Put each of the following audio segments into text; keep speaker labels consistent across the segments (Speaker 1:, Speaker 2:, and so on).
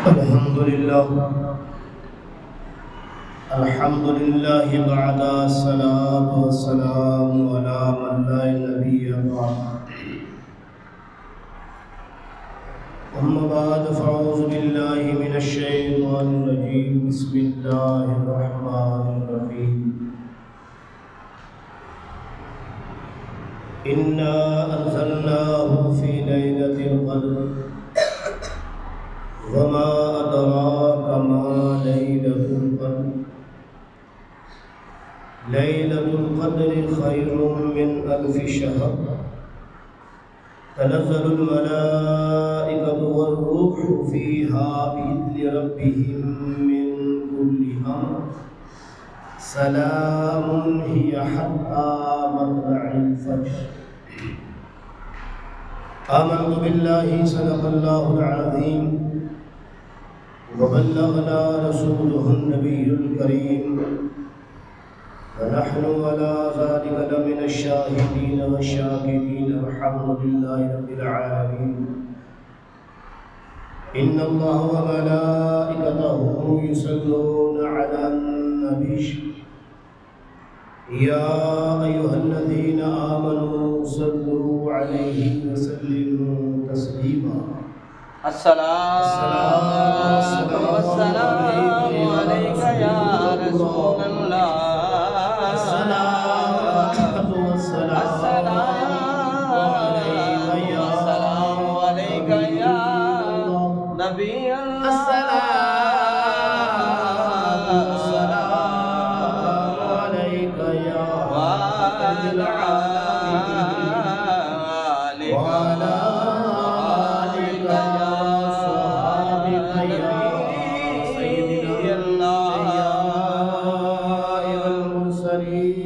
Speaker 1: الحمد لله الحمد لله بعد الصلاة والسلام على من لا نبي بعد. أما بعد فأعوذ بالله من الشيطان الرجيم. بسم الله الرحمن الرحيم. إنا أنزلناه في ليلة القدر وما أدراك ما ليلة القدر. ليلة القدر خير من ألف شهر. تنزل الملائكة والروح فيها بإذن ربهم من كل أمر. سلام هي حتى مطلع الفجر. آمنت بالله صدق الله العظيم وبلغنا رسوله النبي الكريم ونحن على ذلك لمن الشاهدين والشاكرين. الحمد لله رب العالمين. إن الله وملائكته يصلون على النبي يا أيها الذين آمنوا صلوا عليه وسلموا تسليما.
Speaker 2: الصلاة والسلام عليك يا رسول الله.
Speaker 1: الصلاة
Speaker 2: والسلام عليك يا نبي الله.
Speaker 1: السلام عليك يا
Speaker 2: وعلى
Speaker 1: وعلى آلك يا صحابك يا سيدنا الأنبياء والمرسلين.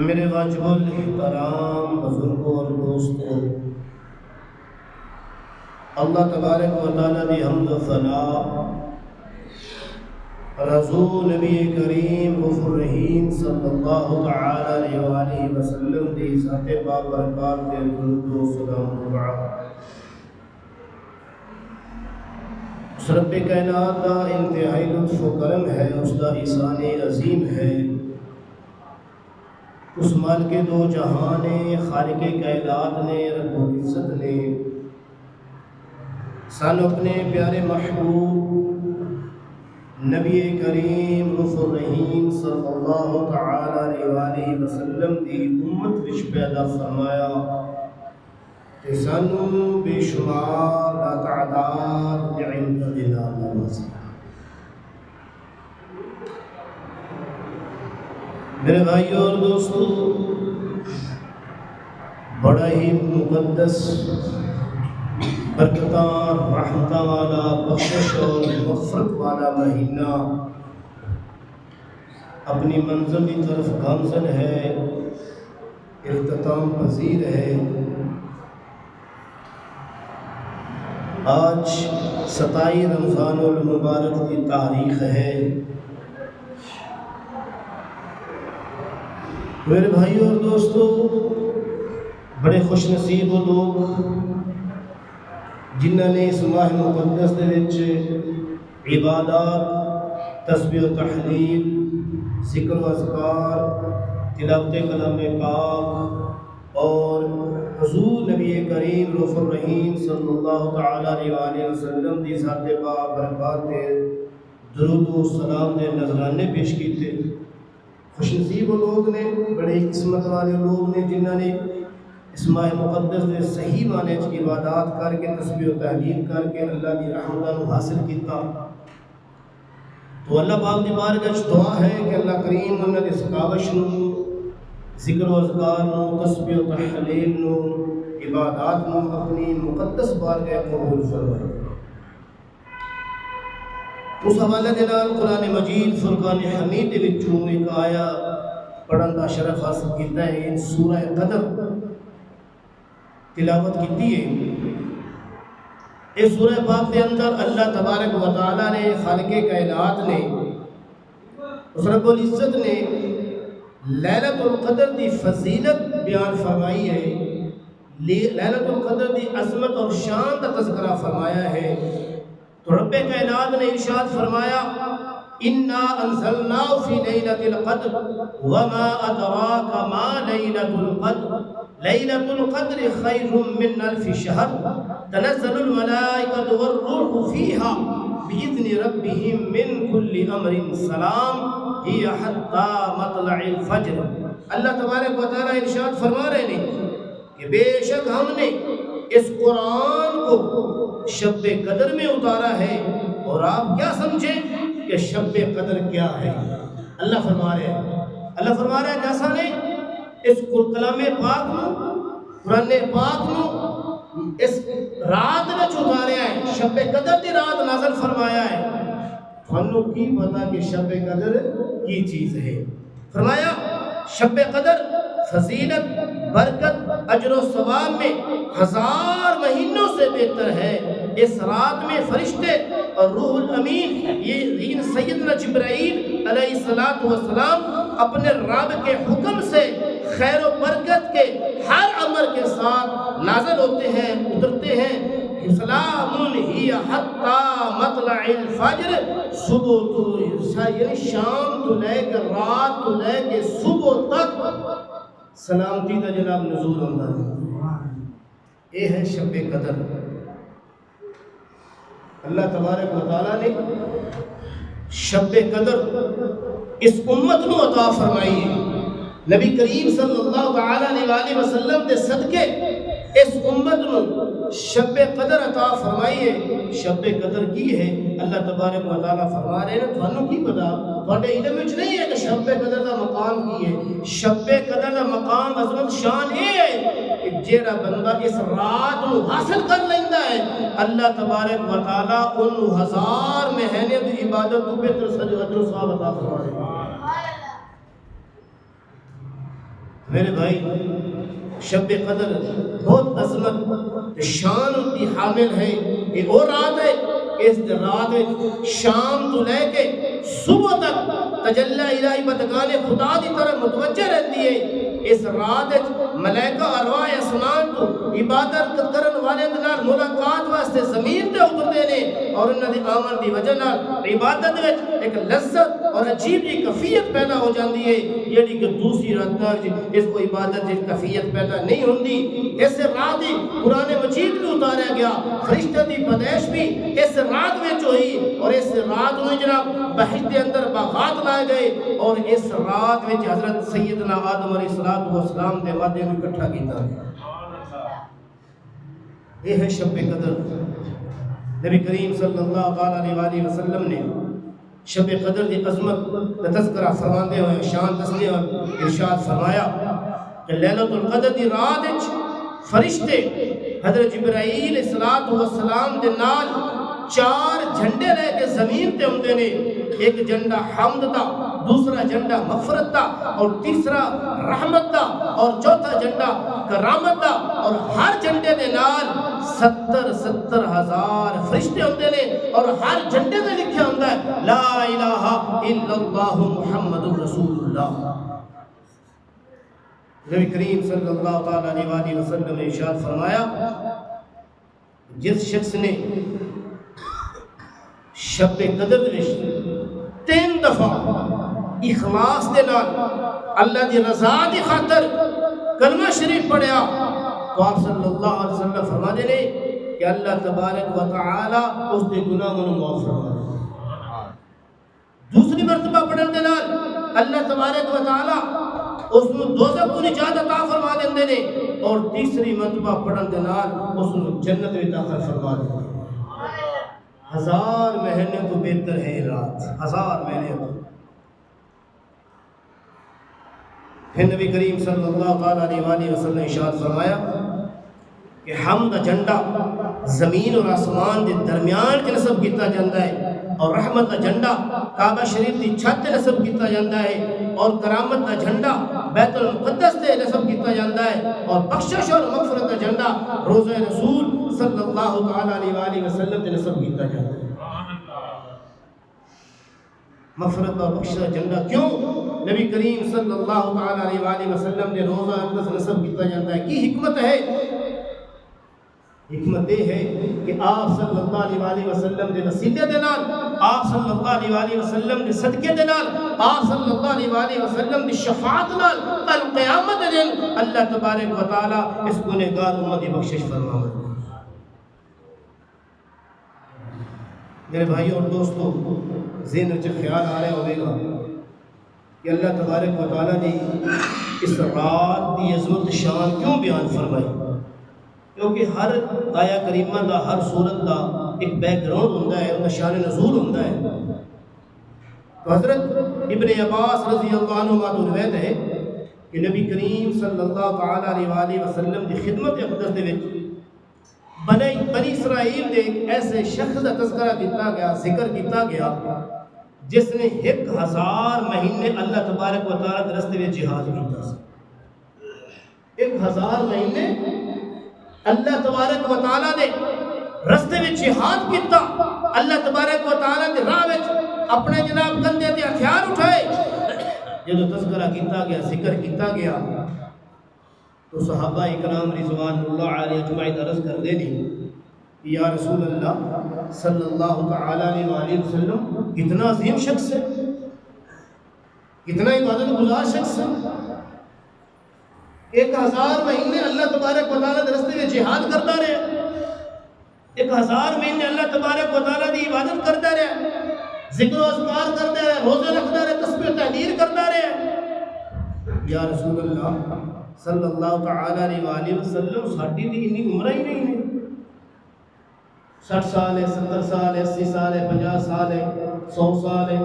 Speaker 1: میرے واجب الاحترام بزرگوں اور دوستوں، اللہ تبارک و تعالیٰ دی حمد و ثنا رسول نبی کریم غفور رحیم صلی اللہ تعالی علیہ وآلہ وسلم دی ذات بابرکات دے درود و سلام و بعد. اس رب کائنات دا انتہائی لطف و کرم ہے، اس دا احسان عظیم ہے. اس مالک دو جہاں نے، خالق کائنات نے، رب العزت نے سانو اپنے پیارے محبوب نبی کریم غفور رحیم صلی اللہ تعالی علیہ وآلہ وسلم دی امت وچ پیدا فرمایا تے سانو بے شمار لاتعداد نعمت دے نال نوازیا. میرے بھائیوں اور دوستوں، بڑا ہی مقدس، برکتاں رحمتاں والا، بخشش اور مغفرت والا مہینہ اپنی منزل کی طرف گامزن ہے، اختتام پذیر ہے. آج 27 رمضان المبارک کی تاریخ ہے. میرے بھائیوں اور دوستوں، بڑے خوش نصیب وہ لوگ جنہوں نے اس ماہ مقدس دے وچ عبادات، تسبیح و تحلیل، ذکر و اذکار، تلاوت کلام پاک اور حضور نبی کریم غفور رحیم صلی اللہ تعالی علیہ وآلہ وسلم دی ذات بابرکات دے درود و سلام دے نذرانے پیش کیتے. خوش نصیب وہ لوگ نے، بڑے قسمت والے لوگ نے جنہوں نے اس ماہ مقدس دے صحیح معنی چ عبادات کر کے، تسبیح و تحلیل کر کے اللہ کی رحمتوں کو حاصل کیتا. تو اللہ پاک دی بارگاہ وچ دعا ہے کہ اللہ کریم انہاں دی سکاوش نو، ذکر و اذکار نو، تسبیح و تحلیل نو، عبادات نو اپنی مقدس بارگاہ قبول فرمائے. اس حوالے دے نال قرآن مجید فرقان حمید دے وچوں ایک آیا پڑھن دا شرف حاصل کیتا ہے. سورہ قدر تلاوت کی ہے. اس سورہ پاک کے اندر اللہ تبارک و تعالیٰ نے، خالق کائنات نے، اس رب العزت نے لیلۃ القدر دی فضیلت بیان فرمائی ہے. لیلۃ القدر دی عظمت اور شان کا تذکرہ فرمایا ہے تو رب کائنات نے ارشاد فرمایا انا انزلناه في ليلة القدر وما ادراك ما ليلة القدر ليلة القدر خير من 1000 شهر تنزل الملائكة والروح فيها بإذن ربهم من كل امر سلام هي حتى مطلع الفجر۔ اللہ تبارک و تعالی ارشاد فرما رہے ہیں کہ بے شک ہم نے اس قرآن کو شب قدر میں اتارا ہے، اور آپ کیا سمجھیں کہ شب قدر کیا ہے؟ اللہ فرما رہے ہیں جیسا نے اس کلام پاک نو قرآن پاک نو اس رات میں اتاریا ہے، شب قدر دی رات نازل فرمایا ہے، تھانو کی پتا کہ شب قدر کی چیز ہے؟ فرمایا شب قدر فضیلت، برکت، اجر و ثواب میں 1000 مہینوں سے بہتر ہے۔ اس رات میں فرشتے اور روح الامین یہ سیدنا جبرائیل علیہ السلام اپنے رب کے حکم سے خیر و برکت کے ہر امر کے ساتھ نازل ہوتے ہیں، اترتے ہیں۔ سلام ہی حتی مطلع الفجر، صبح تو یعنی شام تو لے کے رات تو لے کے صبح تک سلامتی کا جناب نزول ہوتا ہے۔ یہ ہے شب قدر۔ اللہ تبارک و تعالیٰ نے شب قدر اس امت کو عطا فرمائی ہے۔ نبی کریم صلی اللہ تعالیٰ علیہ وسلم کے صدقے اس امت کو شب قدر عطا فرمائی ہے۔ شب قدر کی ہے اللہ تبارک و تعالیٰ فرما رہے ہیں تھانوں کی پتا تھوڑے علم وچ نہیں ہے کہ شب قدر کا مقام کی ہے۔ شب قدر کا مقام عظمت شان یہ ہے کہ جیڑا بندہ اس رات کو حاصل کر لیندہ ہے اللہ تبارک و تعالیٰ ان 1000 مہینے دی عبادت کو بہتر اجر و ثواب عطا فرما رہے ہیں۔ میرے بھائی شب قدر بہت عظمت شان کی حامل ہے۔ ایک اور رات ہے، اس رات شام تو لے کے صبح تک تجلی الہی بدگان خدا دی طرف متوجہ رہتی ہے۔ اس رات ملائکہ ارواح اسمان تو عبادت کرن والے نال ملاقات واسطے زمین تے اترتے ہیں، اور انہاں دی آمن دی وجہ نال عبادت وچ ایک لذت اور عجیب جی کیفیت پیدا ہو جاندی ہے جیڑی کہ دوسری رات اس کو عبادت دی کیفیت پیدا نہیں ہوندی۔ اس رات دی قرآن مجید میں اتارا گیا، فرشتہ دی پیدائش بھی اس رات وچ ہوئی، اور اس رات میں جناب بہشت کے اندر باغات لائے گئے، اور اس رات وچ حضرت سیدنا آدم علیہ السلام دے مادے کو اکٹھا کیتا۔ یہ ہے شب قدر۔ نبی کریم صلی اللہ علیہ وسلم نے شب قدر کی عظمت کا تذکرہ فرماتے ہوئے شان دستے ہوئے ارشاد فرمایا کہ لیلۃ القدر دی رات وچ فرشتے حضرت جبرائیل السلام دے نال 4 جھنڈے لے کے زمین تے ہوندے نے۔ ایک جھنڈا حمد دا، دوسرا جھنڈا مغفرت دا، اور تیسرا رحمت دا، اور چوتھا جھنڈا کرامت دا، اور ہر جھنڈے دے نال 70 ہزار فرشتے ہوندے نے، اور ہر جھنڈے تے لکھیا ہوندا ہے لا الہ الا اللہ محمد رسول اللہ۔ نبی کریم صلی اللہ علیہ وسلم نے ارشاد فرمایا جس شخص نے شب قدر میں 3 دفعہ اخلاص دے نال اللہ دی رضا دی خاطر کلمہ شریف پڑھیا تو آپ صلی اللہ علیہ وسلم فرما دے نے کہ اللہ تبارک و تعالی اس دے گناہ کو معاف فرما دے۔ دوسری مرتبہ پڑھن دے نال اللہ تبارک و تعالی اس کو دوزخ کو نجات عطا فرما دیندے نے، اور تیسری مرتبہ پڑھن دے نال اس کو جنت میں داخل فرما دیندے۔ 1000 مہینے تو بہتر ہے رات، 1000 مہینے تو۔ پھر نبی کریم صلی اللہ علیہ وسلم نے ارشاد فرمایا کہ حمد کا جھنڈا زمین اور آسمان کے درمیان کے نصب کیتا جاتا ہے، اور رحمت کا جھنڈا کعبہ شریف کی چھت تے نصب کیتا جاتا ہے، اور کرامت کا جھنڈا بیت المقدس تے نصب کیتا جاتا ہے، اور بخشش اور مغفرت کا جھنڈا روضہ رسول صلی اللہ علیہ وسلم تے نصب کیتا جاتا ہے۔ مغفرت اور بخشش کا جھنڈا کیوں نبی کریم صلی اللہ علیہ وسلم نے روضہ اقدس نصب کیتا جاتا ہے؟ کی حکمت ہے حکمت یہ ہے کہ آپ صلی اللہ علیہ وسلم دے وسیلے دے نال، آپ صلی اللہ علیہ وسلم دے صدقے دے نال، آپ صلی اللہ علیہ وسلم دی شفاعت نال کل قیامت دے دن اللہ تبارک و تعالی اس گنہگار امت دی بخشش فرمائے۔ میرے بھائیوں اور دوستوں، ذہن وچ خیال آ رہا ہوئے گا کہ اللہ تبارک و تعالی نے اس رات کی عظمت شان کیوں بیان فرمائی؟ کیونکہ ہر آیا کریمہ دا، ہر سورت دا ایک بیک گراؤنڈ ہوتا ہے، ان کا شان نزول ہوتا ہے۔ تو حضرت ابن عباس رضی اللہ عنہ تو روایت ہے کہ نبی کریم صلی اللہ تعالی علیہ وسلم کی خدمت اقدس دے وچ بنی اسرائیل دے ایک ایسے شخص کا تذکرہ کیتا گیا، ذکر کیتا گیا جس نے 1000 مہینے اللہ تبارک و تعالی کے راستے میں جہاد کیتا۔ 1000 مہینے اللہ تبارک و تعالی دے راستے میں جہاد کیتا، اللہ تبارک و تعالی دے راہ وچ اپنے جناب کندھے تے ہتھیار اٹھائے۔ جدوں تذکرہ کیتا گیا، ذکر کیتا گیا، تو صحابہ اکرام رضوان اللہ علیہ اجمعین عرض کر دے نہیں یا رسول اللہ صلی اللہ تعالی علیہ وسلم کتنا عظیم شخص ہے، کتنا عبادت گزار شخص ہے، 1000 مہینے اللہ تبارک و تعالیٰ کے راستے میں جہاد کرتا رہا، 1000 مہینے اللہ تبارک و تعالیٰ کی عبادت کرتا رہا، ذکر و اذکار کرتا رہا، روزے رکھتا رہا، تسبیح و تحلیل کرتا رہا۔ یا رسول اللہ صلی اللہ تعالی علیہ وسلم ساڈی دی اتنی عمر ہی نہیں ہے، 60 سال ہے، 70 سال ہے، 80 سال ہے، 50 سال ہے، 100 سال ہے۔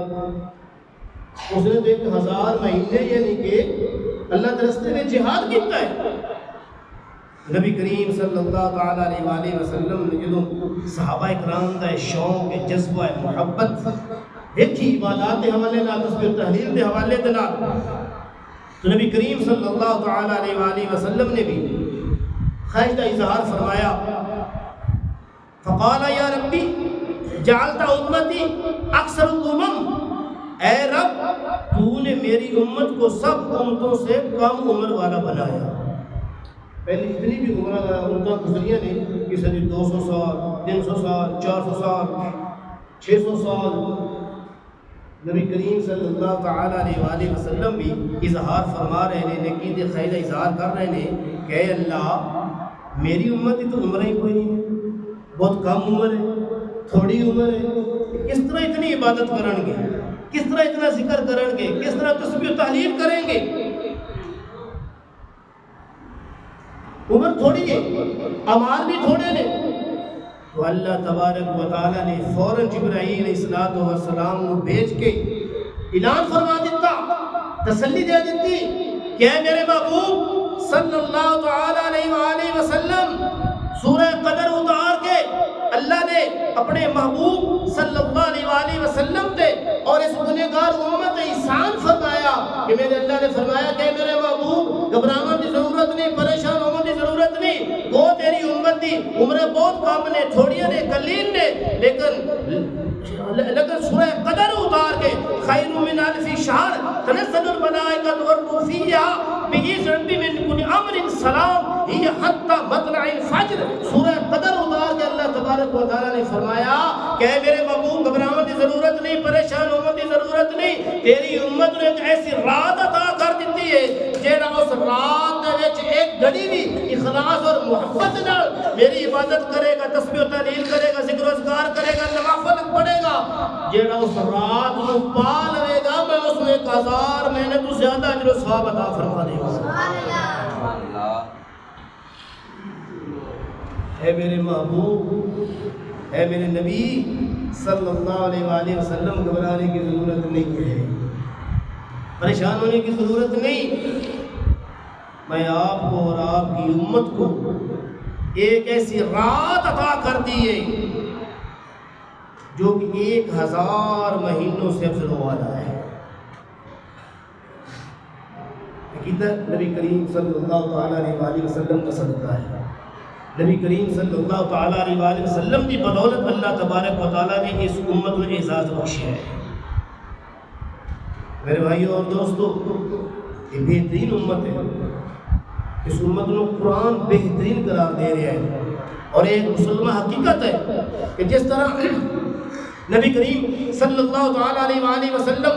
Speaker 1: اس نے تو 1000 مہینے یعنی کہ اللہ کے راستے میں جہاد کیتا ہے۔ نبی کریم صلی اللہ تعالی علیہ وسلم نے جدوں صحابہ اکرام کا شوق، جذبہ، محبت دیکھی عبادات کے حوالے نال، تسبیح و تحلیل کے حوالے کے نال، تو نبی کریم صلی اللہ تعالی علیہ وسلم نے بھی خواہش کا اظہار فرمایا۔ فقال یا ربی جعلت امتی اکثر الامم، اے رب تو نے میری امت کو سب امتوں سے کم عمر والا بنایا۔ پہلے اتنی بھی امتیں گزریاں نے، کسی نے 200 سال، 300 سال، 400 سال، 600 سال۔ نبی کریم صلی اللہ تعالی علیہ وسلم بھی اظہار فرما رہے ہیں، لیکن یہ خیر اظہار کر رہے ہیں کہ اے اللہ میری امت کی تو عمر ہی کوئی نہیں ہے، بہت کم عمر ہے، تھوڑی عمر ہے، کس طرح اتنی عبادت کریں گے، کس طرح اتنا ذکر کریں گے، کس طرح تسبیح و تحلیل کریں گے؟ عمر تھوڑی ہے، اعمال بھی تھوڑے نے۔ تو اللہ تبارک و تعالی نے فوراً جبرائیل علیہ السلام کو بھیج کے اعلان فرما دیتا، تسلی دے دیتی کہ اے میرے محبوب صلی اللہ تعالی علیہ وسلم، سورہ قدر اتار کے اللہ نے اپنے محبوب صلی اللہ علیہ وسلم تے اور اس گنہگار امت احسان فرمایا کہ میرے اللہ نے فرمایا کہ میرے محبوب گھبرانے کی ضرورت نہیں، پریشان ہونے کی ضرورت نہیں، وہ تیری امت دی عمریں بہت کم نے، تھوڑیاں نے، قلیل نے، لیکن سورہ قدر اتار کے خیر من الف شہر تنزل الملائکۃ والروح فیہا بإذن ربی من کل امر سلام ہی حتی مطلع الفجر۔ سورہ قدر اتار کے اللہ تبارک و تعالیٰ نے فرمایا کہ اے میرے محبوب گھبرانے کی ضرورت نہیں، پریشان ہونے کی ضرورت نہیں، تیری امت نے ایک ایسی رات عطا کر دیتی ہے جیڑا اس رات دے وچ ایک گھڑی بھی اخلاص اور محبت نال میری عبادت کرے گا، تسبیح و تحلیل کرے گا، ذکر و اذکار کرے گا، نوافل پڑھے گا، جیڑا اس رات کو پا لے گا میں اس میں 1000 مہینے تو زیادہ اجر و ثواب عطا فرما دے گا۔ اے میرے محبوب، اے میرے نبی صلی اللہ علیہ وسلم، گھبرانے کی ضرورت نہیں ہے، پریشان ہونے کی ضرورت نہیں۔ میں آپ کو اور آپ کی امت کو ایک ایسی رات عطا کر دی ہے جو کہ 1000 مہینوں سے افضل والا ہے۔ حقیقت نبی کریم صلی اللہ تعالی علیہ وسلم کا صدقہ ہے۔ نبی کریم صلی اللہ تعالی علیہ وسلم کی بدولت اللہ تبارک و تعالیٰ نے اس امت میں اعزاز بخشا ہے۔ میرے بھائیوں اور دوستو، یہ بہترین امت ہے، اس امت کو قرآن بہترین قرار دے رہا ہے۔ اور ایک مسلمہ حقیقت ہے کہ جس طرح نبی کریم صلی اللہ تعالیٰ علیہ وآلہ وسلم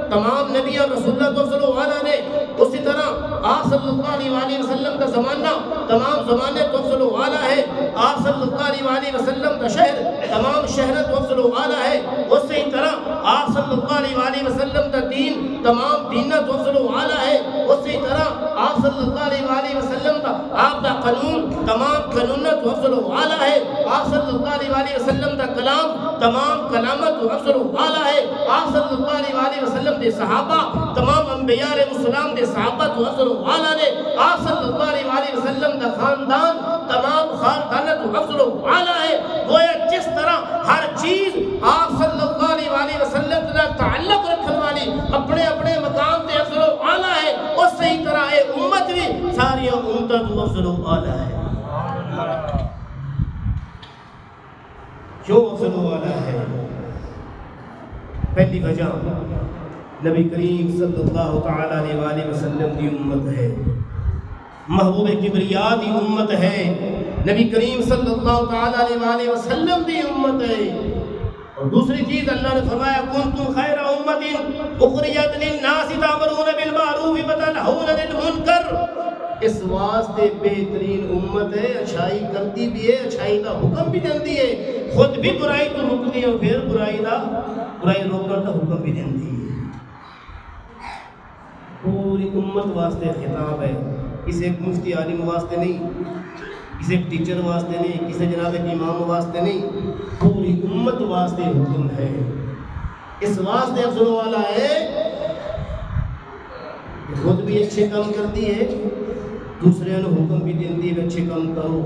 Speaker 1: تمام نبی اور رسول اللہ صلی اللہ علیہ وآلہ نے اسی طرح آپ صلی اللہ علیہ وآلہ وسلم کا زمانہ تمام زمانے تو صلی اللہ علیہ ہے، آپ صلی اللہ علیہ وآلہ وسلم کا شہر تمام شہر تو صلی اللہ علیہ ہے، اسی طرح آپ صلی اللہ علیہ وآلہ وسلم کا دین تمام دینہ تو صلی اللہ علیہ ہے، اسی طرح آپ صلی اللہ علیہ وآلہ وسلم کا آپ کا قانون تمام قانونت و صلی اللہ علیہ ہے، آپ صلی اللہ علیہ وآلہ وسلم کا کلام تمام کلامت و صلی اللہ علیہ ہے، آپ صلی اللہ علیہ وآلہ وسلم دے صحابہ تمام انبیاء علیہ السلام دے صحابہ و صلی اللہ علیہ ہے، آپ صلی اللہ علیہ وآلہ وسلم کا خاندان تمام خاندانت و صلی اللہ علیہ ہے۔ گویا جس طرح ہر چیز آپ صلی اللہ علیہ وآلہ وسلم سے تعلق رکھنے والی اپنے اپنے مقام تے صلی اللہ علیہ ہے، اسی طرح اے امت بھی ساری امت و صلی اللہ علیہ ہے۔ کیوں صلی اللہ علیہ ہے؟ پہلی وجہ نبی کریم صلی اللہ تعالیٰ علیہ وآلہ وسلم کی امت ہے، محبوب کبریا کی امت ہے، نبی کریم صلی اللہ تعالیٰ علیہ وآلہ وسلم کی امت ہے۔ اور دوسری چیز اللہ نے فرمایا کنتم خیر امت اخرجت للناس تأمرون بالمعروف وتنہون عن المنکر، اس واسطے بہترین امت ہے، اچھائی کرتی بھی ہے، اچھائی کا حکم بھی دیتی ہے، خود بھی برائی تو روکتی ہے اور پھر برائی روکنے کا حکم بھی دیتی ہے۔ پوری امت واسطے خطاب ہے، کسی ایک مفتی عالم واسطے نہیں، کسی ایک ٹیچر واسطے نہیں، کسی جناب ایک امام واسطے نہیں، پوری امت واسطے حکم ہے۔ اس واسطے افضل والا ہے کہ خود بھی اچھے کام کرتی ہے، دوسرے نے حکم بھی دیتی ہے کہ اچھے کام کرو،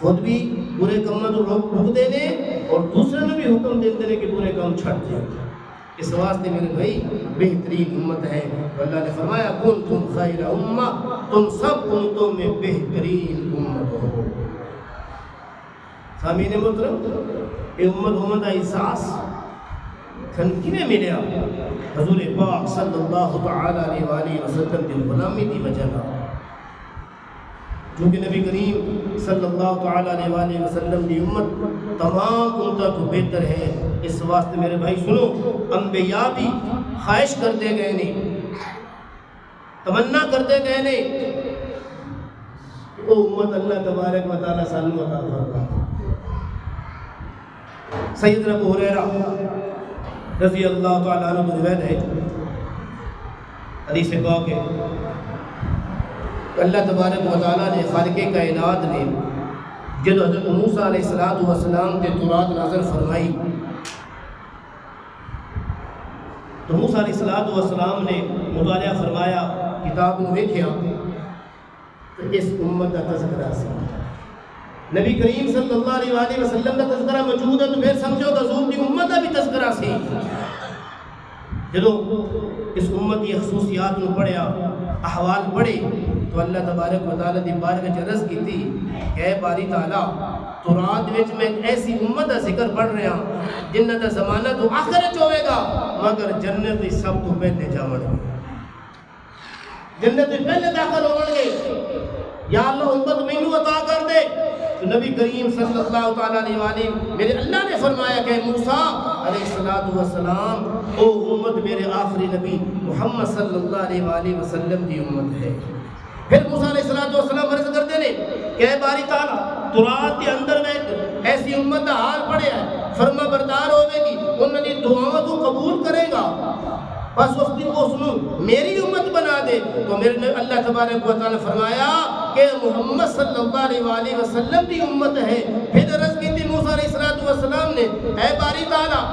Speaker 1: خود بھی برے کام تو روک دینے اور دوسرے نے بھی حکم دیتے کہ برے کام چھڑ دیں۔ اس واسطے میرے بھائی بہترین امت ہے، اللہ نے فرمایا کنتم خیر امہ، تم سب امتوں میں بہترین امت ہو۔ سامعین محترم، یہ امت کا احساس کیویں ملیا؟ حضور پاک صلی اللہ تعالی علیہ وآلہ وسلم کی غلامی کی وجہ نال، کیونکہ نبی کریم صلی اللہ تعالی علیہ وآلہ وسلم کی امت تمام امتوں کو بہتر ہے۔ اس واسطے میرے بھائی سنو، انبیاء بھی خواہش کرتے گئے نے، تمنا کرتے گئے نے کہ وہ امت اللہ تبارک و تعالی سانو عطا فرمائے۔ سیدنا ابو ہریرہ رضی اللہ تعالی عنہ روایت ہے، حدیث پاک ہے، اللہ تبارک و تعالیٰ نے خالق کائنات نے جب حضرت موسیٰ علیہ السلام کے تورات نازل فرمائی تو موسیٰ علیہ السلام نے مطالعہ فرمایا، کتاب کو دیکھا تو اس امت کا تذکرہ سی، نبی کریم صلی اللہ علیہ وآلہ وسلم کا تذکرہ موجود ہے، تو پھر سمجھو کہ حضور کی امت کا بھی تذکرہ سی۔ جدو اس امت کی خصوصیات کو پڑھیا، احوال پڑھے تو اللہ تبارک و تعالیٰ دی بارگاہ عرض کی تھی کہ اے باری تعالیٰ تورات وچ میں ایک ایسی امت کا ذکر پڑھ رہا جنہ کا زمانہ تو آخرت ہوئے گا مگر جنت ہی سب تو پہلے جاون گے، جنت پہلے داخل ہون گے، یا اللہ امت مینوں عطا کر دے۔ تو نبی کریم صلی اللہ تعالیٰ علیہ وآلہ میرے اللہ نے فرمایا کہ موسیٰ علیہ السلام او امت میرے آخری نبی محمد صلی اللہ علیہ وآلہ وسلم کی امت ہے۔ پھر موسیٰ علیہ السلام عرض کرتے ہیں کہ اے باری تعالیٰ تورات کے اندر میں ایسی امت کا حال پڑے ہے، فرما بردار ہوئے گی، انہوں نے دعاؤں کو قبول کرے گا، بس اس دن کو سنو میری امت بنا دے۔ تو میرے اللہ تبارک و تعالیٰ نے فرمایا کہ محمد صلی اللہ علیہ وآلہ وسلم کی امت ہے۔ پھر عرض کی تھی موسیٰ علیہ السلام نے اے باری تعالیٰ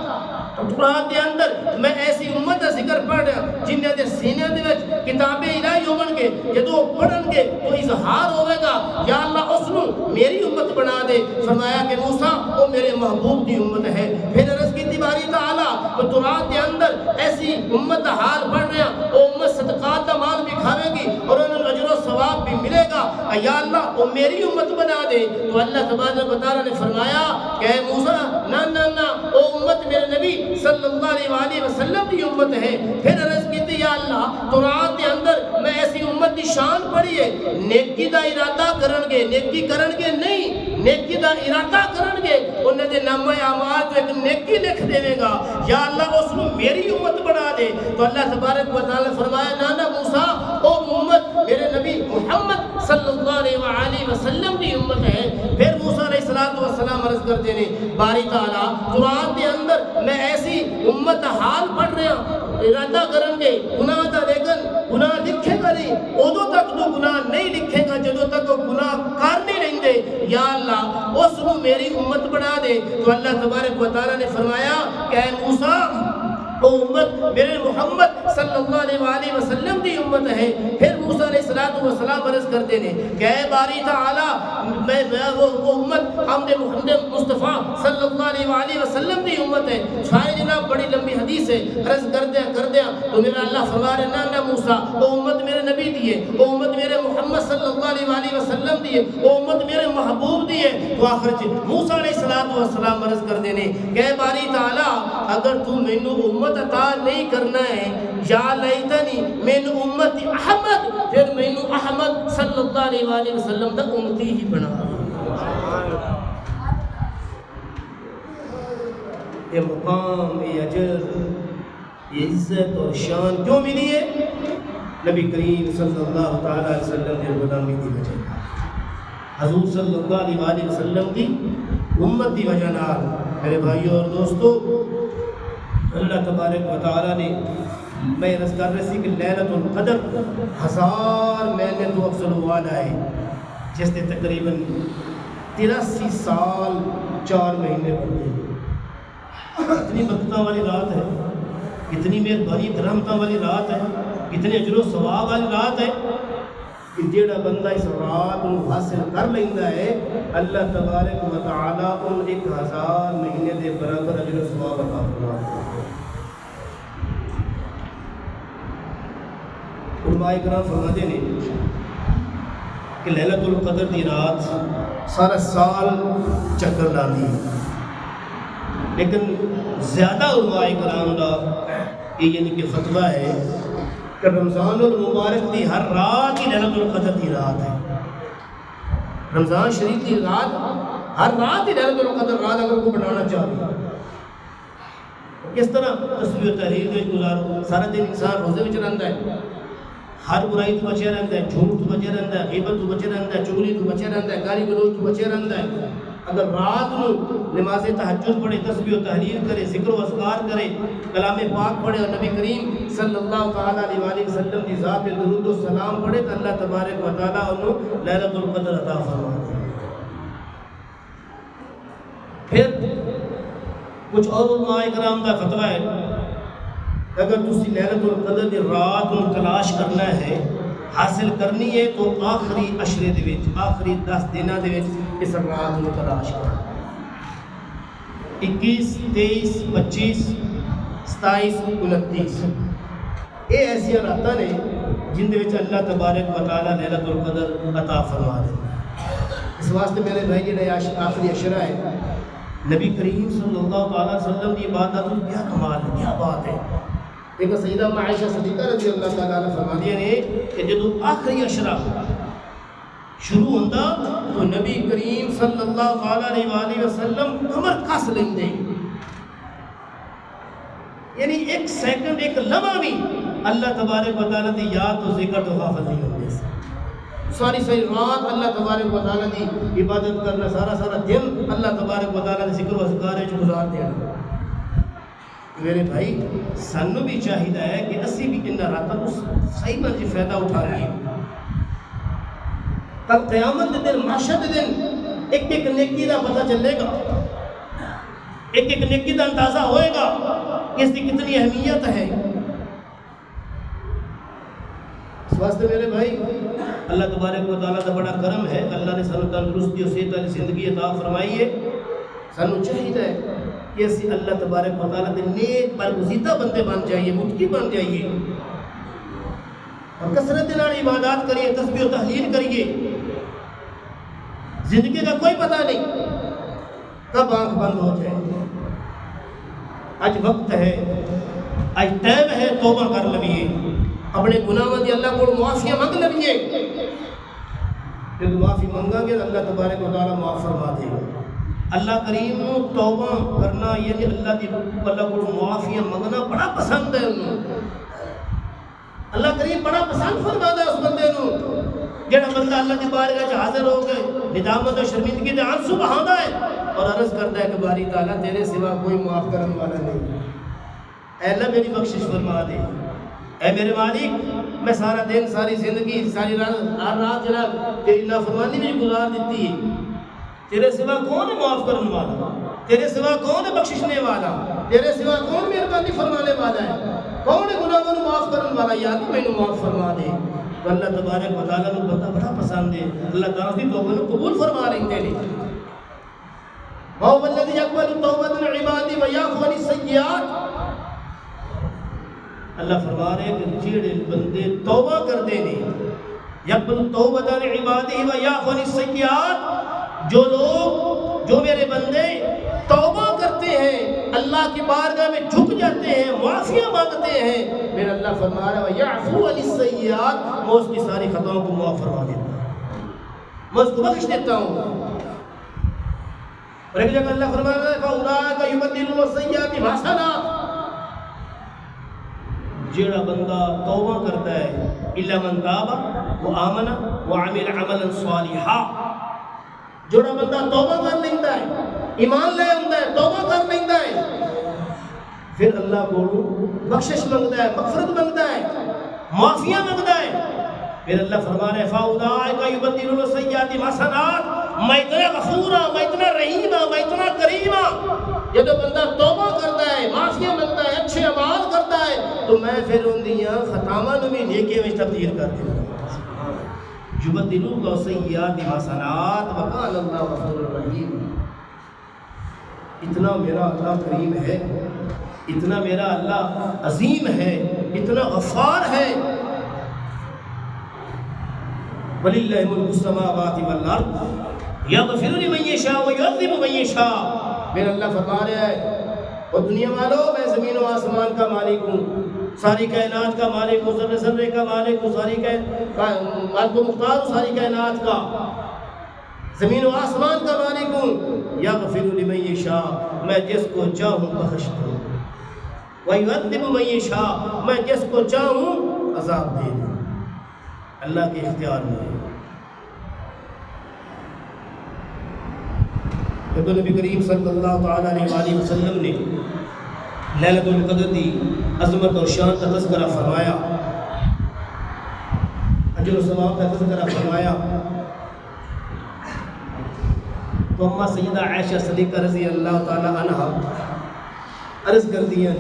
Speaker 1: تورات کے اندر میں ایسی امت کا ذکر پڑھ رہا جنہیں دے سینے دے وچ کتابیں الہی ہون گے، جدو پڑھن گے تو اظہار ہوئے گا، یا اللہ اس نو میری امت بنا دے۔ فرمایا کہ موسیٰ وہ میرے محبوب کی امت ہے۔ پھر عرض کی تھی باری تعالیٰ تو تورات کے اندر ایسی امت کا حال پڑھ رہا وہ امت صدقات کا مال بھی کھاوے گی اور انہیں اجر و ثواب بھی ملے گا، یا اللہ وہ میری امت بنا دے۔ تو اللہ تبارک و تعالیٰ نے فرمایا کہ اے موسیٰ نہ نہ نہ وہ امت میرے نبی صلی اللہ علیہ وآلہ وسلم کی امت ہے۔ پھر عرض کی تھی یا اللہ تورات کے اندر میں ایسی امت کی شان پڑھی ہے نیکی دا ارادہ کرن گے، نیکی کرن گے نہیں، نیکی دا ارادہ کرن گے انہاں دے نامہ اعمال تو ایک نیکی لکھ دے گا یا اللہ اس نو میری امت بنا دے تو اللہ تبارک و تعالی نے فرمایا نانا موسیٰ او امت میرے نبی محمد صلی اللہ علیہ وآلہ وسلم دی امت ہے پھر موسیٰ علیہ السلام عرض کرتے ہیں باری تعالیٰ قرآن دے اندر میں ایسی امت حال پڑھ رہا ارادہ کرن گے گناہ دا لیکن گناہ لکھے گا نہیں ادو تک تو گناہ نہیں لکھے گا جدو تک وہ گناہ کر نہیں لیں دے یا اللہ اس نو میری امت بنا دے تو اللہ تبارک و تعالیٰ نے فرمایا کہ اے موسیٰ وہ امت میرے محمد صلی اللہ علیہ وآلہ وسلم دی امت ہے پھر موسیٰ علیہ السلام عرض کرتے ہیں کہ اے باری تعالیٰ میں وہ امت محمد مصطفیٰ صلی اللہ علیہ وآلہ وسلم دی امت ہے شاید جناب بڑی لمبی حدیث ہے عرض کر دیا تو میرا اللہ فرما رہے نا موسیٰ وہ امت میرے نبی دی ہے وہ امت میرے محمد صلی اللہ علیہ وآلہ وسلم دی ہے وہ امت میرے محبوب دی ہے تو آخر موسیٰ علیہ السلام عرض کر دینے کہ اے باری تعالیٰ اگر تو مینو امت عطا نہیں کرنا ہے یا لیتنی من امت احمد پھر مینو احمد صلی اللہ علیہ وآلہ وسلم دا امتی ہی بنا یہ مقام یہ اجر یہ عزت اور شان کیوں ملی ہے نبی کریم صلی اللہ تعالیٰ علیہ وسلم نے غلامی کی وجہ حضور صلی اللہ علیہ وآلہ وسلم کی امت کی وجہ نال میرے بھائیوں اور دوستو اللہ تبارک و تعالیٰ نے میں عرض کر رہی کہ لیلۃ القدر 1000 مہینے تو افضل والا ہے جس نے تقریباً 83 سال 4 مہینے پڑھتے ہیں اتنی برکتوں والی رات ہے اتنی مہربانی رحمتوں والی رات ہے اتنے اجر و ثواب والی رات ہے کہ جیڑا بندہ اس رات کو حاصل کر لینا ہے اللہ تبارک و تعالیٰ ان 1000 مہینے دے برابر اجر و ثواب عطا فرماتا ہے علماء کرام فرماتے ہیں کہ لیلۃ القدر دی رات سارا سال چکر لاندی ہے لیکن زیادہ علماء کرام دا یہ یعنی کہ فتویٰ ہے کہ رمضان المبارک دی ہر رات ہی لیلۃ القدر دی رات ہے رمضان شریف دی رات ہر رات ہی لیلۃ القدر رات اگر کو بنانا چاہے کس طرح تسبیح و تحلیل میں گزارو سارا دن انسان روزے میں رہتا ہے ہر برائی تو بچے رہتا ہے جھوٹ تو بچے رہتا ہے غیبت تو بچے رہتا ہے چغلی تو بچے رہتا ہے گالی گلوچ تو بچے رہتا ہے اگر رات کو نماز تہجد پڑھے تسبیح و تحلیل کرے ذکر و اذکار کرے کلام پاک پڑھے اور نبی کریم صلی اللہ تعالیٰ علیہ وآلہ وسلم کی ذات پہ درود و سلام پڑھے تو اللہ تبارک و تعالیٰ انہوں لیلۃ القدر عطا فرماتے ہیں پھر کچھ اور علماء کرام کا فتویٰ ہے اگر تسی لیلۃ القدر دی رات کو تلاش کرنا ہے حاصل کرنی ہے تو آخری عشرے دے وچ آخری 10 دنوں دے وچ اس رات کو تلاش کرو 21 23 25 27 29 یہ ایسی راتاں نے جن دے وچ اللہ تبارک و تعالیٰ لیلۃ القدر عطا فرما دے اس واسطے میرے بھائی جڑے آخری عشرہ ہے نبی کریم صلی اللہ تعالیٰ علیہ وسلم کی عبادت کیا کمال ہے کیا بات ہے ایک سیدہ عائشہ صدیقہ رضی اللہ تعالیٰ عنہ فرماتی ہیں کہ جب آخری عشرہ شروع ہوتا تو نبی کریم صلی اللہ تعالیٰ علیہ وآلہ وسلم کمر کس لیں دے یعنی ایک سیکنڈ ایک لمحہ بھی اللہ تبارک و تعالیٰ دی یاد تو ذکر تو غافل نہیں ہوتے ساری رات اللہ تبارک و تعالیٰ دی عبادت کرنا سارا دن اللہ تبارک و تعالیٰ دی ذکر و اذکار گزار دینا میرے بھائی سانو بھی چاہیے ہے کہ اسی بھی ان راتوں کو صحیح مرضی فائدہ اٹھا لیے کل قیامت دن معاشر دن ایک ایک نیکی کا پتہ چلے گا ایک ایک نیکی کا اندازہ ہوئے گا کہ اس کی کتنی اہمیت ہے اس واسطے میرے بھائی اللہ تبارک و تعالیٰ کا بڑا کرم ہے اللہ نے سانو تندرستی اور صحت والی زندگی عطا فرمائی ہے سانو چاہیے ہے کہ اسی اللہ تبارک و تعالیٰ کے نیک برگزیدہ بندے بن جائیے متقی بن جائیے اور کثرت نال عبادات کریے تسبیح و تحلیل کریے زندگی کا کوئی پتہ نہیں کب آنکھ بند ہو جائے آج وقت ہے آج ٹائم ہے توبہ کر لویے اپنے گناہوں دی اللہ کو معافی مانگ لویے جب معافی مانگا گے اللہ تبارک و تعالیٰ معاف فرما دے گا اللہ کریم نو توبہ کرنا یعنی اللہ کو معافی منگنا بڑا پسند ہے انہوں. اللہ کریم بڑا پسند فرماتا ہے اس بندے نو جڑا بندہ اللہ کی بارگاہ وچ حاضر ہو کے ندامت و شرمندگی دے آنسو بہاندا ہے اور عرض کرتا ہے کہ باری تعالیٰ تیرے سوا کوئی معاف کرنے والا نہیں. اے اللہ میری بخشش فرما دے. اے میرے مالک میں سارا دن ساری زندگی ساری رات جناب تیری نافرمانی میں گزار دیتی ہے. تیرے سوا کون ہے معاف کرنے والا؟ تیرے سوا کون ہے بخششنے والا؟ تیرے سوا کون مہربانی فرمانے والا ہے؟ کون ہے گناہوں کو معاف کرنے والا؟ یا اللہ مینوں معاف فرما دے. تو اللہ تبارک و تعالیٰ نو بندہ بڑا پسند ہے. اللہ تعالیٰ دی توبہ نو قبول فرما لیندے نے. وَهُوَ الَّذِي يَقْبَلُ تَوْبَةَ الْعِبَادِ وَيَعْفُو عَنِ السَّيِّئَاتِ. اللہ فرما رہے ہیں کہ جڑے بندے توبہ کرتے ہیں یقبل توبۃ العباد ویعفو عن السیئات، جو لوگ جو میرے بندے توبہ کرتے ہیں اللہ کی بارگاہ میں جھک جاتے ہیں معافیاں مانگتے ہیں، میرا اللہ فرما رہا ہے ویعفو عن السیئات، میں اس کی ساری خطاؤں کو معاف فرما دیتا ہوں، میں اس کو بخش دیتا ہوں. اور ایک جگہ اللہ فرما رہا ہے فَأُولَٰئِكَ يُبَدِّلُ السَّيِّئَاتِ حَسَنَاتٍ. جیڑا بندہ توبہ کرتا ہے الا من تاب وآمن وعمل عملا صالحا، جیڑا بندہ توبہ کر لیتا ہے ایمان لے آتا ہے توبہ کر لیتا ہے پھر اللہ کو بخشش منگتا ہے مغفرت منگتا ہے معافیاں منگتا ہے، پھر اللہ فرما رہے ہیں فَأُولَٰئِكَ يُبَدِّلُ السَّيِّئَاتِ حَسَنَاتٍ. میں اتنا غفور ہوں، میں اتنا رحیم ہوں، میں اتنا کریم ہوں. جب بندہ توبہ کرتا ہے معافیاں منگتا ہے اچھے اعمال کرتا ہے تو میں پھر ان دیاں خطاواں نو بھی نیکی وچ تبدیل کر دیتا ہوں. یبدلوا السیئات حسنات وکان اللہ غفور رحیم. اتنا میرا اللہ کریم ہے، اتنا میرا اللہ عظیم ہے، اتنا غفار ہے. وَلِلَّهِ مُلْكُ السَّمَاوَاتِ وَالْأَرْضِ يَغْفِرُ لِمَن يَشَاءُ وَيُعَذِّبُ مَن يَشَاءُ. میرا اللہ فرما رہا ہے اور دنیا والوں میں زمین و آسمان کا مالک ہوں، ساری کائنات کا مالک ہوں، ذرے ذرے کا مالک ہوں، ساری مالک و مختار ہوں ساری کائنات کا، زمین و آسمان کا مالک ہوں. یغفر لمن یشاء، میں جس کو چاہوں بخشتا ہوں، وَيُعَذِّبُ مَن یشاء، میں جس کو چاہوں عذاب دے دوں. اللہ کے اختیار میں ہے. جب نبی کریم صلی اللہ تعالیٰ علیہ وسلم نے لیلۃ القدر کی عظمت اور شان کا تذکرہ فرمایا، اجر و ثواب کا تذکرہ فرمایا، تو اماں سیدہ عائشہ صدیقہ رضی اللہ تعالیٰ عنہ عرض کر دیا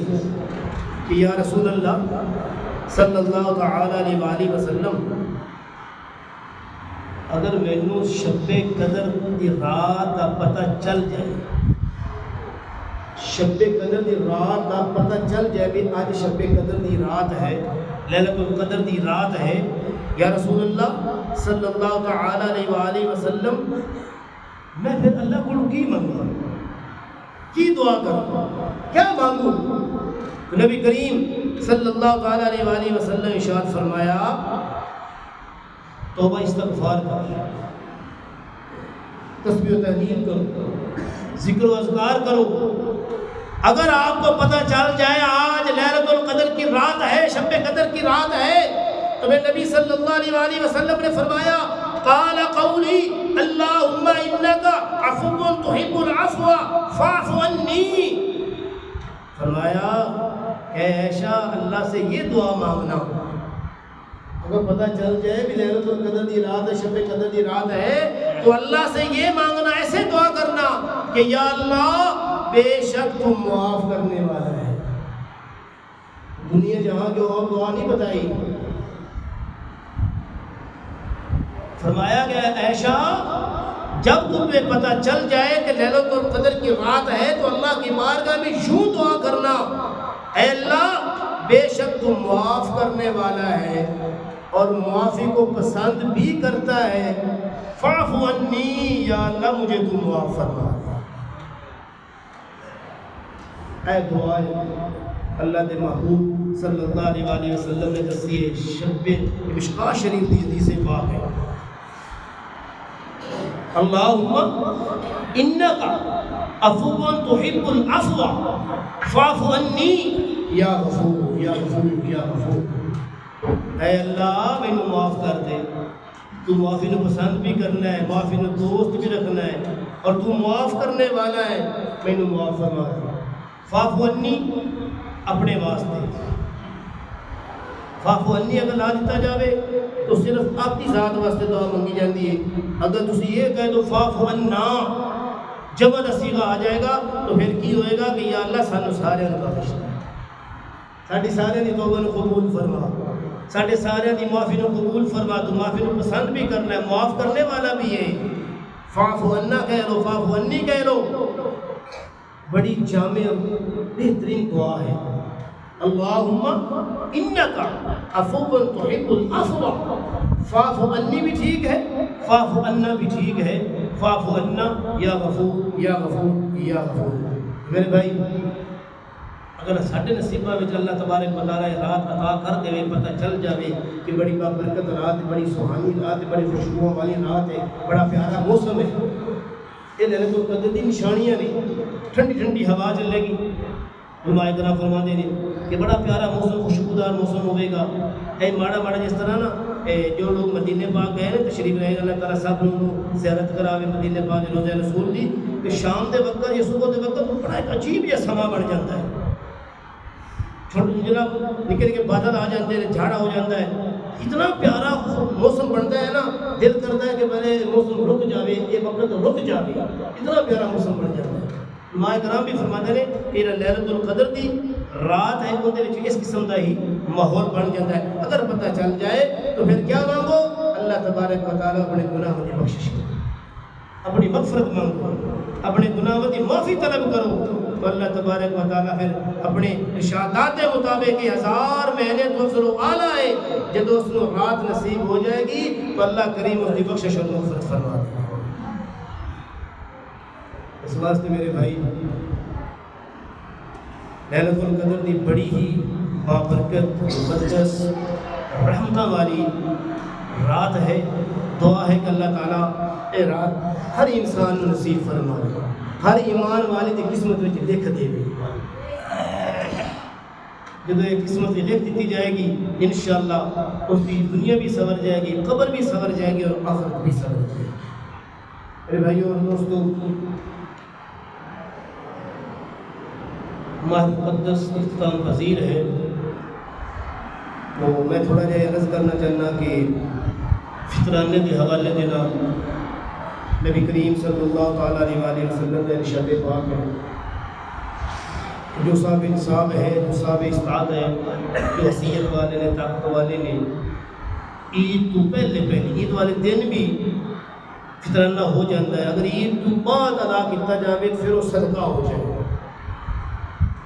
Speaker 1: کہ یا رسول اللہ صلی اللہ تعالیٰ علیہ وسلم، اگر مینوں شب قدر دی رات کا پتہ چل جائے، شب قدر دی رات کا پتہ چل جائے بھی آج شب قدر دی رات ہے، لیلۃ القدر دی رات ہے، یا رسول اللہ صلی اللہ تعالی علیہ وآلہ وسلم، میں پھر اللہ کو کی مانگوں، کی دعا کروں، کیا مانگوں؟ نبی کریم صلی اللہ تعالی علیہ وآلہ وسلم ارشاد فرمایا توبہ استغفار کرو، تسبیح و تحلیل کرو، ذکر و اذکار کرو. اگر آپ کو پتہ چل جائے آج لیلۃ القدر کی رات ہے، شب قدر کی رات ہے، تو میں نبی صلی اللہ علیہ وآلہ وسلم نے فرمایا قال قولی اللہم انکا عفو تحب العفو فاعف عنی. فرمایا کہ عائشہ اللہ سے یہ دعا مانگنا، اگر پتہ چل جائے کہ لیلۃ القدر دی رات ہے، شب قدر دی رات ہے، تو اللہ سے یہ مانگنا، ایسے دعا کرنا کہ یا اللہ بے شک تم معاف کرنے والا ہے. دنیا جہاں کی اور دعا نہیں بتائی. فرمایا گیا عائشہ جب تمہیں پتہ چل جائے کہ لیلۃ القدر کی رات ہے تو اللہ کی بارگاہ میں یوں دعا کرنا، اے اللہ بے شک تم معاف کرنے والا ہے اور معافی کو پسند بھی کرتا ہے، فاعف عنی، یا اللہ مجھے تم معاف فرما. اے دعا اللہ دے محبوب صلی اللہ علیہ وآلہ وسلم نے دسی ہے، شب مشکاہ شریف دی حدیث پاک ہے. اللہم انکا عفو تحب العفو فاعف عنی یا غفور یا غفور یا غفور۔ اے اللہ مینوں معاف کر دے، تو معافی نو پسند بھی کرنا ہے، معافی نو دوست بھی رکھنا ہے، اور تو معاف کرنے والا ہے، مینوں معاف فرما۔ فاعف عنی اپنے واسطے، فاعف عنی اگر لا دیتا جاوے تو صرف آپ کی ذات واسطے دعا منگی جاتی ہے۔ اگر تسی یہ کہہ دو فاعف عنا، جمع دا صیغہ آ جائے گا تو پھر کی ہوئے گا کہ یا اللہ سانو سارے نو بخش دے، ساڈی سارے دی توبہ نو قبول فرما، ساڈے سارے دی معافی نو قبول فرما۔ تو معافی نو پسند بھی کرنا ہے، معاف کرنے والا بھی ہے۔ فاعف عنا کہہ لو، فاعف عنی کہہ لو، بڑی جامع بہترین دعا ہے۔ اللہم انکا عفو تحب العفو فاعف عنی بھی ٹھیک ہے، فاعف عنا بھی ٹھیک ہے، فاعف عنا یا غفور یا غفور یا غفور۔ میرے بھائی، اگر ساڈے نصیباں وچ اللہ تبارک و تعالی رات عطا کر دے، پتہ چل جاوے کہ بڑی بابرکت رات ہے، بڑی سہانی رات ہے، بڑی خوشبوؤں والی رات ہے، بڑا پیارا موسم ہے، یہ لیلۃ القدر دی نشانیاں نے، ٹھنڈی ٹھنڈی ہوا چلے گی، علماء کرام فرماتے ہیں کہ بڑا پیارا موسم، خوشبودار موسم ہوئے گا۔ اے ماڑا ماڑا جس طرح نا جو لوگ مدینے پاک گئے نا، تشریف لائے، اللہ تعالیٰ سب لوگوں زیارت کراوے مدینے پاک روضہ رسول دی، کہ شام دے وقت یا صبح دے وقت بڑا ایک عجیب یا سما بن جاتا ہے، چھوٹے جناب نکل کے بادل آ جاتے ہیں، جھاڑا ہو جاتا ہے، اتنا پیارا موسم بنتا ہے نا، دل کرتا ہے کہ پہلے موسم رک جاوے، یہ وقت رک جاوے، اتنا پیارا موسم بن جاتا ہے۔ علماء کرام بھی فرماتے ہیں کہ لیلۃ القدر دی رات ہے، اندر وچ اس قسم دا ہی ماحول بن جاتا ہے۔ اگر پتہ چل جائے تو پھر کیا مانگو؟ اللہ تبارک و تعالیٰ اپنے گناہوں کی بخشش کرو، اپنی مغفرت مانگو، اپنے گناہوں کی معافی طلب کرو، تو اللہ تبارک و تعالیٰ پھر اپنے ارشادات کے مطابق 1000 مہینے دوسرو اعلیٰ ہے، جب اس کو رات نصیب ہو جائے گی تو اللہ کریم اس کی بخشش اور مغفرت فرما دے۔ اس واسطے میرے بھائی، لیلۃ القدر دی بڑی ہی بابرکت، مقدس، رحمتہ والی رات ہے۔ دعا ہے کہ اللہ تعالیٰ اے رات ہر انسان کو نصیب فرمائے، ہر ایمان والے دی قسمت میں لکھ دے۔ جب یہ قسمت لکھ دیتی جائے گی انشاءاللہ اس کی دنیا بھی سنور جائے گی، قبر بھی سنور جائے گی، اور آخرت بھی سنور جائے گی۔ میرے بھائیوں اور دوستوں، ماہ مقدس اختتام پذیر ہے، تو میں تھوڑا جہا عرض کرنا چاہنا کہ فطرانے کے حوالے دینا نبی کریم صلی اللہ تعالیٰ علیہ وسلم کے ارشاد پاک ہے، جو صاحب انصاف ہے، جو صاحب استعاد ہے، جو حیثیت والے نے، طاقت والے نے، عید تو پہلے عید والے دن بھی فطرانہ ہو جاتا ہے۔ اگر عید تو بعد ادا کیا جائے پھر وہ صدقہ ہو جائے گا،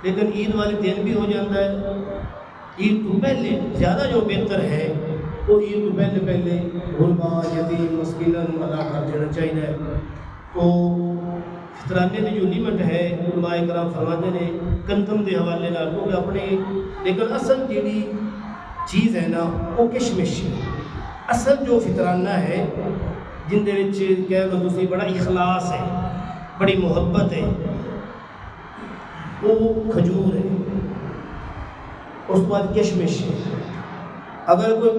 Speaker 1: لیکن عید والے دن بھی ہو جاتا ہے۔ عید تو پہلے زیادہ جو بہتر ہے وہ عید تو پہلے غربا، یتیم، مسکینوں ادا کر دینا چاہیے۔ تو فطرانے کی جو لیمٹ ہے، علماء کرام فرماتے ہیں گندم کے حوالے نال، کیونکہ اپنے لیکن اصل جیڑی چیز ہے نا وہ کشمش ہے۔ اصل جو فطرانہ ہے جن دے وچ کہہ لو تسی بڑا اخلاص ہے، بڑی محبت ہے، وہ کھجور ہے، اس کے بعد کشمش ہے۔ اگر کوئی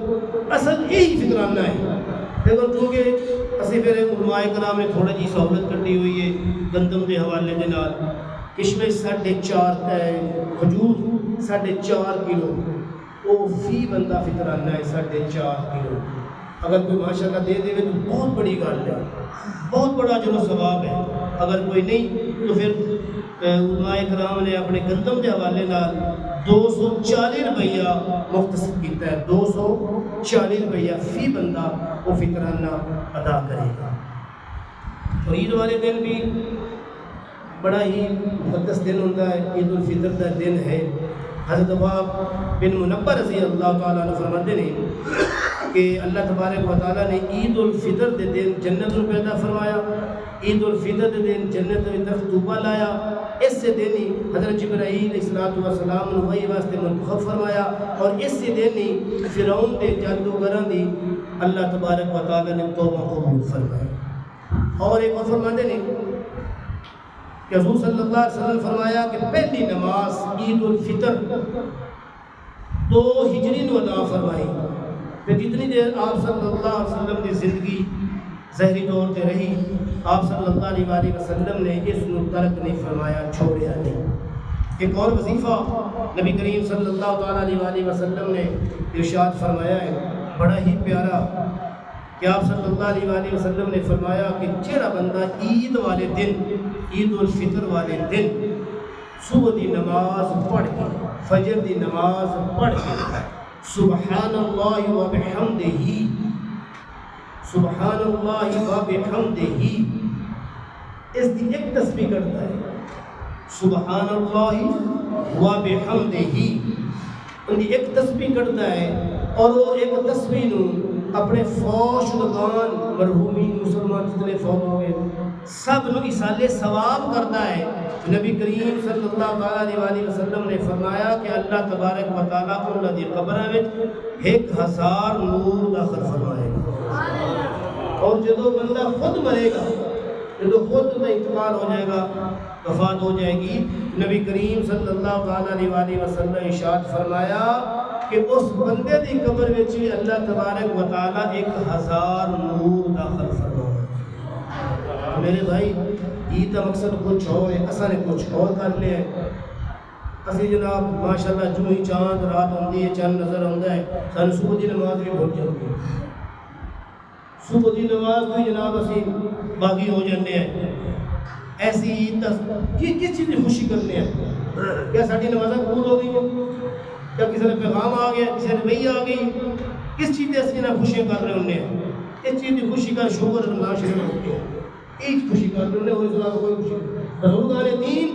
Speaker 1: اصل یہی فطرانہ ہے، لیکن کیونکہ اسی پھر علماء کرام نے تھوڑا جی سہولت کٹی ہوئی ہے گندم کے حوالے دے نال، کشمش 4.5 کھجور 4.5 کلو، وہ فی بندہ فطرانہ ہے 4.5 کلو۔ اگر کوئی ماشاءاللہ دے دے تو بہت بڑی گل ہے، بہت بڑا اجر و ثواب ہے۔ اگر کوئی نہیں تو پھر علماء کرام نے اپنے گندم کے حوالے نال 240 روپیہ مختصر کیتا ہے، 240 روپیہ فی بندہ وہ فطرانہ ادا کرے گا۔ اور عید والے دن بھی بڑا ہی مقدس دن ہوتا ہے، عید الفطر کا دن ہے۔ حضرت وہب بن منبہ رضی اللہ تعالیٰ عنہ فرماتے ہیں کہ اللہ تبارک و تعالیٰ نے عید الفطر کے دن جنت کو پیدا فرمایا، عید الفطر کے دن جنت میں طرف توبہ لایا، اس سے دن ہی حضرت جبرائیل علیہ السلام نے وحی واسطے منتخب فرمایا، اور اس سے دن ہی فرعون کے جادوگراں دی اللہ تبارک و تعالیٰ نے توبہ قبول فرمایا۔ اور ایک اور فرماتے نے کہ حضور صلی اللہ علیہ وسلم فرمایا کہ پہلی نماز عید الفطر 2 ہجری نو ادا فرمائی، پھر جتنی دیر آپ صلی اللہ علیہ وسلم کی زندگی ظاہری طور پہ رہی، آپ صلی اللہ علیہ وسلم نے اس کو ترک نہیں فرمایا، چھوڑیا نہیں۔ ایک اور وظیفہ نبی کریم صلی اللہ علیہ وسلم نے ارشاد فرمایا ہے، بڑا ہی پیارا، کہ آپ صلی اللہ علیہ وسلم نے فرمایا کہ جہڑا بندہ عید والے دن، عید الفطر والے دن صبح دی نماز پڑھ کے، فجر دی نماز پڑھ کے سبحان اللہ و بحمدہ، سبحان اللہ و بحمدہ، اس دی ایک تسبیح کرتا ہے، سبحان اللہ و بحمدہ، ان دی ایک تسبیح کرتا ہے، اور وہ ایک تسبیح نو اپنے فوت شدگان مرحومین مسلمان جتنے فوت ہو گئے سب نو ایصال ثواب کرتا ہے۔ نبی کریم صلی اللہ علیہ وسلم نے فرمایا کہ اللہ تبارک و تعالیٰ انہاں دی قبراں وچ 1000 نور داخل فرمائے گا، اور جدو بندہ خود مرے گا، جدو خود کا انتقال ہو جائے گا، وفات ہو جائے گی، نبی کریم صلی اللہ علیہ وسلم نے ارشاد فرمایا کہ اس بندے دی قبر وچ اللہ تبارک و تعالیٰ 1000 نور داخل فرمائے۔ میرے بھائی عید کا مقصد کچھ اور ہے، اصل نے کچھ اور کر لیا ہے۔ اسی جناب ماشاءاللہ جو ہی چاند رات ہوندی ہے، چند نظر آتا ہے، سن صبح دی نماز بھی بھول جاتی ہے، صبح دی نماز تو جناب اسی باغی ہو جاتے ہیں۔ ایسی عید کس چیز کی خوشی کرنے ہیں؟ کیا ساری نمازیں قبول ہو گئی ہیں؟ کیا کسی نے پیغام آ گیا، کسی نے وحی آ گئی؟ کس چیز کی اسی خوشیاں کر رہے ہونے ہیں؟ اس چیز کی خوشی کا شکر رمضان شریف ہو گیا، ایک خوشی کر رہے ہونے، اور اس علاوہ کوئی خوشی نہیں۔ بزرگان دین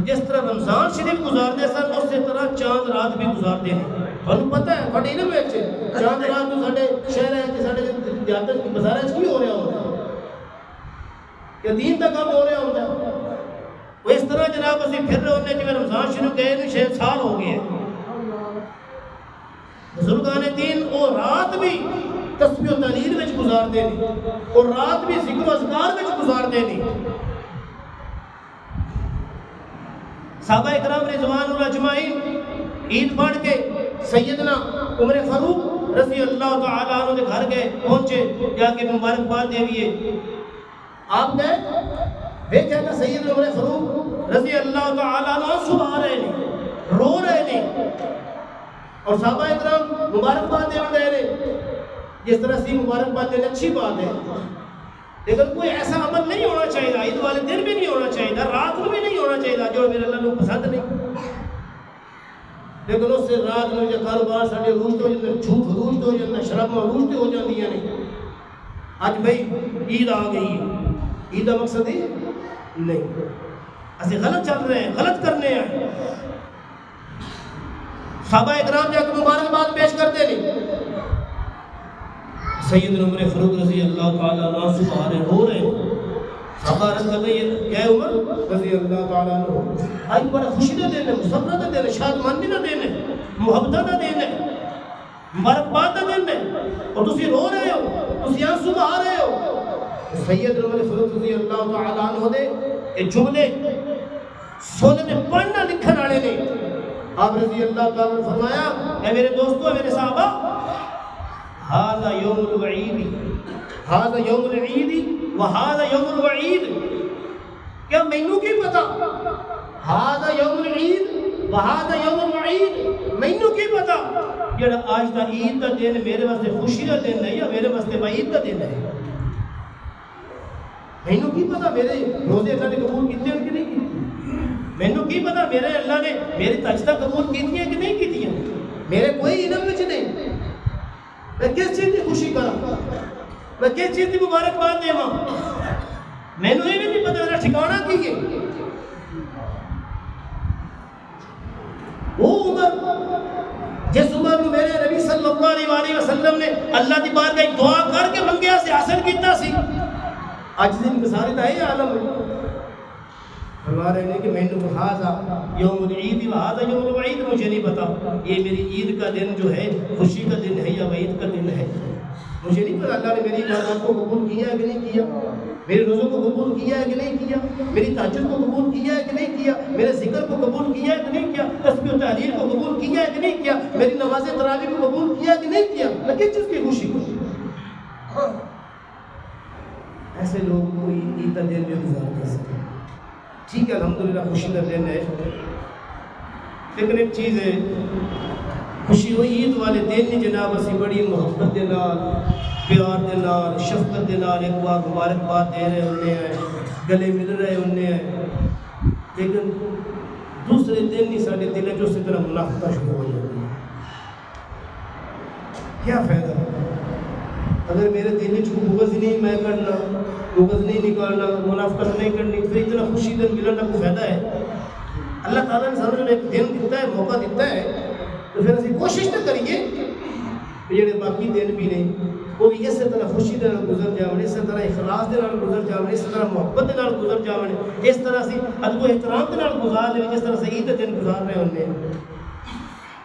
Speaker 1: جس طرح رمضان شریف گزارتے سن، اسی طرح چاند رات بھی گزارتے ہیں۔ تمہیں پتہ ہے بڑے علم ہے چاند رات تو سارے شہر ہے، سارے دیہات بازار کی ہو رہا ہوتا ہے کہ دین کا کام ہو رہا ہوتا ہے، وہ اس طرح جناب اسی پھر رہے ہوتے ہیں۔ رمضان شروع گئے نہیں 6 سال ہو گئے ہیں۔ بزرگان دین وہ رات بھی تسبیح و تحلیل وچ گزارتے نہیں، اور رات بھی ذکر و اذکار وچ گزارتے نہیں۔ صحابہ اکرام رضوان اللہ اجمعین عید پڑھ کے سیدنا عمر فاروق رضی اللہ تعالیٰ عنہ کے گھر گئے، پہنچے، جا کے مبارکباد دیویے۔ آپ گئے دیکھا کہ سیدنا عمر فاروق رضی اللہ تعالیٰ عنہ صبح آ رہے نہیں، رو رہے نہیں، اور صحابہ اکرام مبارکباد دینے گئے نے۔ جس طرح سے مبارکباد دینا اچھی بات ہے، لیکن کوئی ایسا عمل نہیں ہونا چاہیے، عید والے دن بھی نہیں ہونا چاہیے، رات کو بھی نہیں ہونا چاہیے جو میرے اللہ کو پسند نہیں۔ لیکن اس سے رات میں جو کاروبار سارے روشت ہو جاتے ہیں، جھوٹ روشت ہو جاتا ہے، شراب روشت ہو جاتی ہیں۔ آج بھائی عید آ گئی ہے، عید کا مقصد ہی نہیں، ایسے غلط چل رہے ہیں، غلط کرنے ہیں۔ صحابہ اکرام جا کے مبارکباد پیش کرتے نہیں۔ سیدنا عمر فاروق رضی اللہ تعالیٰ عنہ صبح آ رہے رو رہے ہیں۔ صحابہ عرض کرتے ہیں کیا عمر رضی اللہ تعالیٰ عنہ، آج بڑا خوشی کا دن ہے، مسرت کا دن ہے، شادمانی کا دن ہے، محبت کا دن ہے، مبارکباد کا دن ہے، اور تسی رو رہے ہو، تسی یہاں صبح آ رہے ہو۔ سیدنا عمر فاروق رضی اللہ تعالیٰ عنہ دے یہ جملے سونے میں پڑھنا لکھن والے نے آپ رضی اللہ تعالیٰ نے فرمایا، اے میرے دوستو، میرے صحابہ، ھذا یوم الوعید، ھذا یوم العید وھذا یوم الوعید۔ کیا مینوں کی پتا ھذا یوم العید وھذا یوم الوعید؟ مینوں کی پتا جڑا آج دا عید دا دن میرے واسطے خوشی دا دن ہے یا میرے واسطے وعید دا دن ہے؟ مینوں کی پتا میرے روزے اللہ نے قبول کیتے ہیں کہ نہیں کیتے؟ مینوں کی پتا میرے اللہ نے میری تجدہ قبول کی کہ نہیں کی؟ میرے کوئی علم وچ نہیں۔ میں کس چیز کی خوشی کرا، میں کس چیز کی مبارکباد دیواں؟ مینوں یہ بھی نہیں پتا میرا ٹھکانہ کی ہے۔ وہ عمر جس عمر میں میرے نبی صلی اللہ علیہ وسلم نے اللہ کی بارگاہ ایک دعا کر کے منگیا سے حاصل کیتا سی، اج دن گزارے تا ہے عالم فرما رہے ہیں کہ میں نے ھذا یوم العید و ھذا یوم الوعید، مجھے نہیں پتا یہ میری عید کا دن جو ہے خوشی کا دن ہے یا وعید کا دن ہے۔ مجھے نہیں پتا اللہ نے میری عبادات کو قبول کیا ہے کہ نہیں کیا، میرے روزوں کو قبول کیا ہے کہ نہیں کیا، میری تہجد کو قبول کیا ہے کہ نہیں کیا، میرے ذکر کو قبول کیا ہے کہ نہیں کیا، تسبیح و تحلیل کو قبول کیا ہے کہ نہیں کیا، میری نماز تراویح کو قبول کیا ہے کہ نہیں کیا، میں کس چیز کی خوشی کو؟ ایسے لوگ کو عید کا دن بھی گزار کر سکتے ہیں۔ ٹھیک ہے الحمدللہ خوشی کا دن ہے، لیکن ایک چیز ہے، خوشی ہوئی عید والے دن نہیں جناب اسی بڑی محبت دے نال، پیار دے نال، شفقت دے نال ایک بار مبارکباد دے رہے ہونے ہیں، گلے مل رہے ہونے ہیں، لیکن دوسرے دن ہی سارے دلیں جو اسی طرح منافقت شروع ہو جاتی ہے۔ کیا فائدہ اگر میرے دل میں بغض نہیں میں کرنا، بغض نہیں نکالنا، منافقت نہیں کرنی، پھر اتنا خوشی دن ملنے کا کوئی فائدہ ہے؟ اللہ تعالیٰ نے سامنے ایک دن دیتا ہے، موقع دیتا ہے، تو پھر اسی کوشش تو کریے کہ جڑے باقی دن بھی نہیں وہ بھی اسی طرح خوشی دے نال گزر جاون، اسی طرح اخلاص دے نال گزر جاون، اسی طرح محبت دے نال گزر جاون، اس طرح سے ادب و احترام دے نال گزار لیں جس طرح سے عید دن گزار رہے ہوندے ہیں۔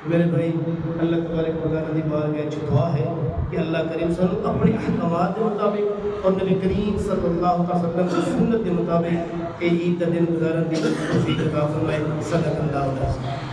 Speaker 1: میرے بھائی اللہ تبارک و تعالیٰ کی بارگاہ وچ دعا ہے کہ اللہ کریم سانوں اپنے احکامات کے مطابق اور نبی کریم صلی اللہ علیہ وسلم کی سنت کے مطابق عید کا دن گزارن کی توفیق عطا فرمائے۔ صدق اللہ العظیم۔